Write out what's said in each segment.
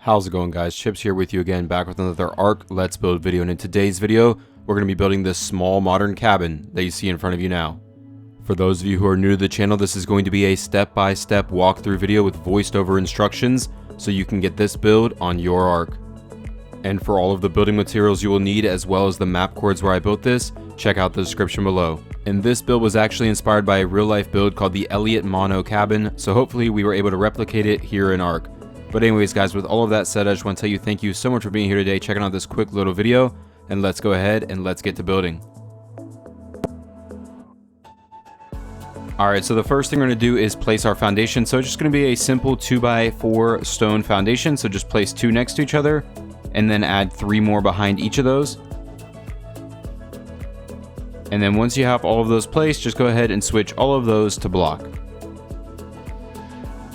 How's it going, guys? Chips here with you again, back with another Ark Let's Build video, and in today's video we're going to be building this small modern cabin that you see in front of you now. For those of you who are new to the channel, this is going to be a step-by-step walkthrough video with voiced over instructions so you can get this build on your Ark. And for all of the building materials you will need, as well as the map chords where I built this, check out the description below. And this build was actually inspired by a real-life build called the Elliott Mono Cabin, so hopefully we were able to replicate it here in Ark. But anyways, guys, with all of that said, I just want to tell you thank you so much for being here today, checking out this quick little video, and let's go ahead and let's get to building. Alright, so the first thing we're going to do is place our foundation. So it's just going to be a simple 2x4 stone foundation, so just place 2 next to each other, and then add 3 more behind each of those. And then once you have all of those placed, just go ahead and switch all of those to block.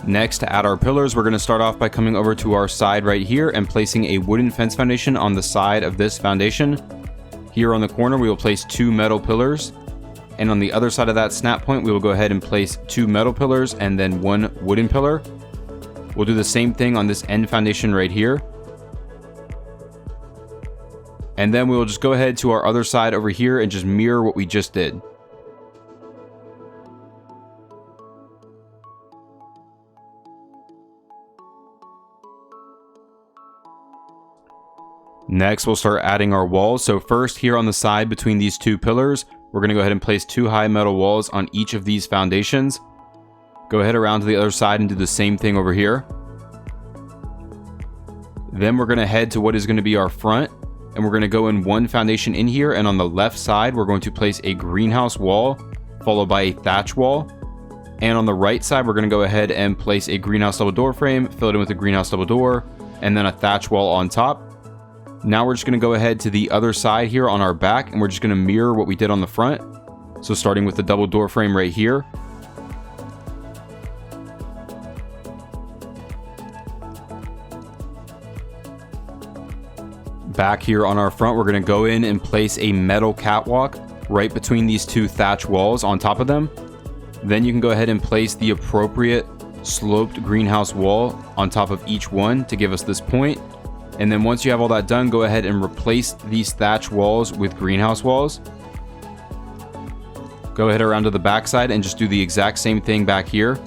Next, to add our pillars, we're going to start off by coming over to our side right here and placing a wooden fence foundation on the side of this foundation. Here on the corner, we will place 2 metal pillars. And on the other side of that snap point, we will go ahead and place 2 metal pillars and then 1 wooden pillar. We'll do the same thing on this end foundation right here. And then we will just go ahead to our other side over here and just mirror what we just did. Next, we'll start adding our walls. So first, here on the side between these 2 pillars, we're going to go ahead and place 2 high metal walls on each of these foundations. Go ahead around to the other side and do the same thing over here. Then we're going to head to what is going to be our front, and we're going to go in 1 foundation in here, and on the left side, we're going to place a greenhouse wall, followed by a thatch wall. And on the right side, we're going to go ahead and place a greenhouse double door frame, fill it in with a greenhouse double door, and then a thatch wall on top. Now we're just going to go ahead to the other side here on our back, and we're just going to mirror what we did on the front. So starting with the double door frame right here. Back here on our front, we're going to go in and place a metal catwalk right between these 2 thatch walls on top of them. Then you can go ahead and place the appropriate sloped greenhouse wall on top of each one to give us this point. And then once you have all that done, go ahead and replace these thatch walls with greenhouse walls. Go ahead around to the back side and just do the exact same thing back here.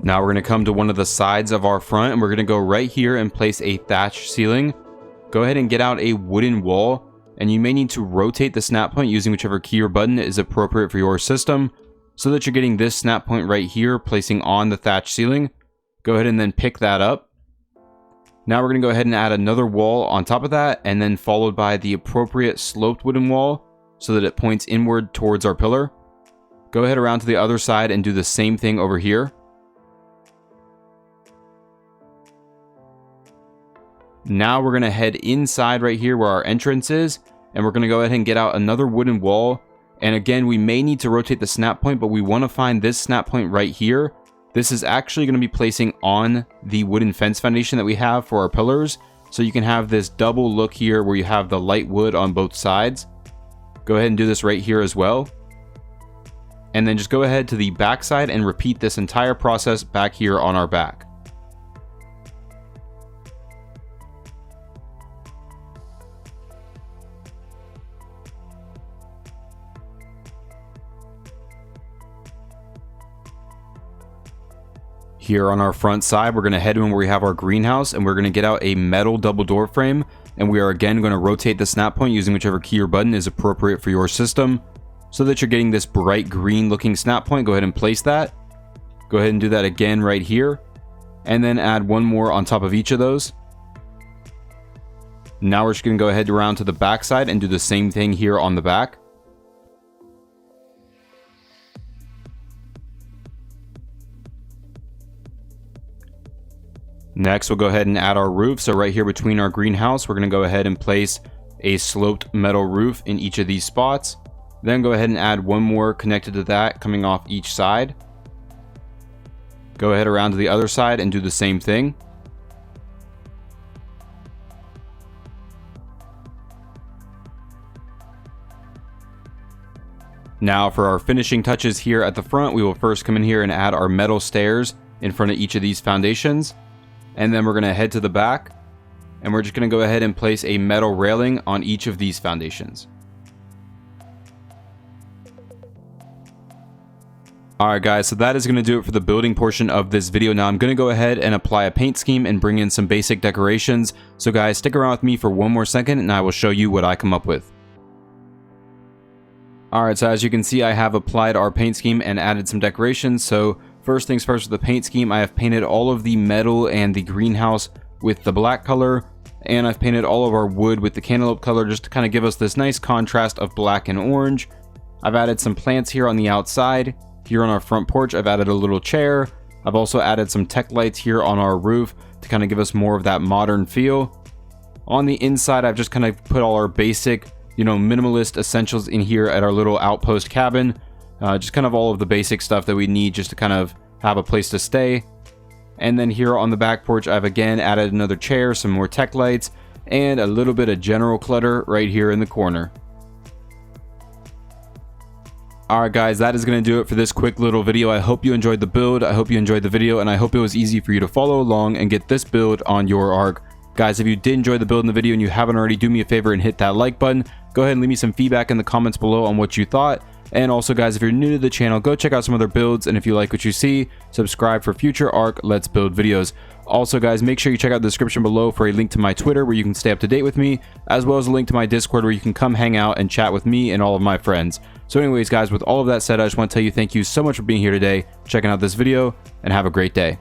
Now we're going to come to one of the sides of our front, and we're going to go right here and place a thatch ceiling. Go ahead and get out a wooden wall, and you may need to rotate the snap point using whichever key or button is appropriate for your system, so that you're getting this snap point right here, placing on the thatch ceiling. Go ahead and then pick that up. Now we're going to go ahead and add another wall on top of that, and then followed by the appropriate sloped wooden wall so that it points inward towards our pillar. Go ahead around to the other side and do the same thing over here. Now we're going to head inside right here where our entrance is, and we're going to go ahead and get out another wooden wall. And again, we may need to rotate the snap point, but we want to find this snap point right here. This is actually going to be placing on the wooden fence foundation that we have for our pillars. So you can have this double look here where you have the light wood on both sides. Go ahead and do this right here as well. And then just go ahead to the back side and repeat this entire process back here on our back. Here on our front side, we're going to head in where we have our greenhouse, and we're going to get out a metal double door frame, and we are again going to rotate the snap point using whichever key or button is appropriate for your system so that you're getting this bright green looking snap point. Go ahead and place that. Go ahead and do that again right here, and then add 1 more on top of each of those. Now we're just going to go ahead around to the back side and do the same thing here on the back. Next, we'll go ahead and add our roof. So right here between our greenhouse, we're going to go ahead and place a sloped metal roof in each of these spots. Then go ahead and add 1 more connected to that coming off each side. Go ahead around to the other side and do the same thing. Now for our finishing touches here at the front, we will first come in here and add our metal stairs in front of each of these foundations. And then we're going to head to the back and we're just going to go ahead and place a metal railing on each of these foundations. Alright guys, so that is going to do it for the building portion of this video. Now I'm going to go ahead and apply a paint scheme and bring in some basic decorations. So guys, stick around with me for one more second and I will show you what I come up with. Alright, so as you can see, I have applied our paint scheme and added some decorations. So first things first, with the paint scheme, I have painted all of the metal and the greenhouse with the black color. And I've painted all of our wood with the cantaloupe color just to kind of give us this nice contrast of black and orange. I've added some plants here on the outside. Here on our front porch, I've added a little chair. I've also added some tech lights here on our roof to kind of give us more of that modern feel. On the inside, I've just kind of put all our basic, minimalist essentials in here at our little outpost cabin. Just kind of all of the basic stuff that we need just to kind of have a place to stay. And then here on the back porch, I've again added another chair, some more tech lights, and a little bit of general clutter right here in the corner. Alright guys, that is going to do it for this quick little video. I hope you enjoyed the build, I hope you enjoyed the video, and I hope it was easy for you to follow along and get this build on your Ark. Guys, if you did enjoy the build in the video and you haven't already, do me a favor and hit that like button. Go ahead and leave me some feedback in the comments below on what you thought. And also guys, if you're new to the channel, go check out some other builds, and if you like what you see, subscribe for future Ark Let's Build videos. Also guys, make sure you check out the description below for a link to my Twitter where you can stay up to date with me, as well as a link to my Discord where you can come hang out and chat with me and all of my friends. So anyways guys, with all of that said, I just want to tell you thank you so much for being here today, checking out this video, and have a great day.